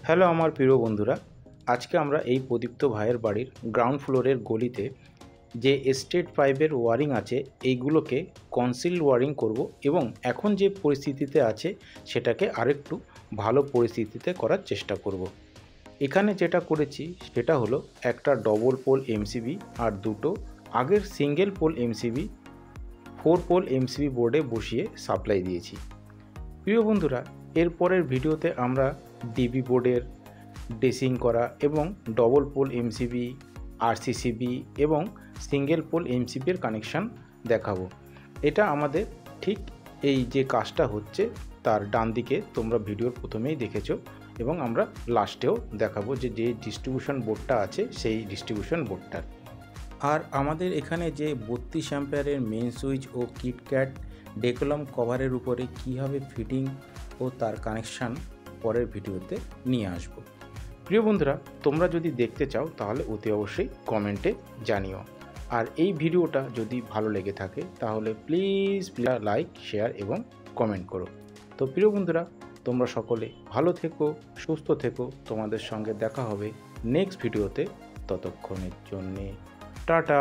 Hello আমার প্রিয় বন্ধুরা, আজকে আমরা এই প্রদীপ্ত ভাইয়ের বাড়ির গ্রাউন্ড ফ্লোরের গলিতে যে স্টেট পাইপের ওয়ারিং আছে এইগুলোকে কনসিল ওয়ারিং করব এবং এখন যে পরিস্থিতিতে আছে সেটাকে আরেকটু ভালো পরিস্থিতিতে করার চেষ্টা করব। এখানে যেটা করেছি সেটা হলো একটা ডবল পোল এমসিবি আর দুটো আগের single pole MCB 4 pole MCB বোর্ডে বসিয়ে সাপ্লাই দিয়েছি। প্রিয় বন্ধুরা, এরপরের ভিডিওতে আমরা ডিবি বোর্ডের ড্রেসিং করা এবং ডবল পোল এমসিবি, আরসিসিবি এবং সিঙ্গেল পোল এমসিবির কানেকশান দেখাবো। এটা আমাদের ঠিক এই যে কাজটা হচ্ছে তার ডান দিকে তোমরা ভিডিওর প্রথমেই দেখেছো এবং আমরা লাস্টেও দেখাবো যে ডিস্ট্রিবিউশন বোর্ডটা আছে সেই ডিস্ট্রিবিউশন বোর্ডটার। আর আমাদের এখানে যে 32 অ্যাম্পিয়ারের মেন সুইচ ও কিটক্যাট ডেকোলাম কভারের উপরে কীভাবে ফিটিং ও তার কানেকশান পরের ভিডিওতে নিয়ে আসব। প্রিয় বন্ধুরা, তোমরা যদি দেখতে চাও তাহলে অতি অবশ্যই কমেন্টে জানিও। আর এই ভিডিওটা যদি ভালো লেগে থাকে তাহলে প্লিজ লাইক, শেয়ার এবং কমেন্ট করো। তো প্রিয় বন্ধুরা, তোমরা সকলে ভালো থেকো, সুস্থ থেকো। তোমাদের সঙ্গে দেখা হবে নেক্সট ভিডিওতে। ততক্ষণের জন্যে টাটা।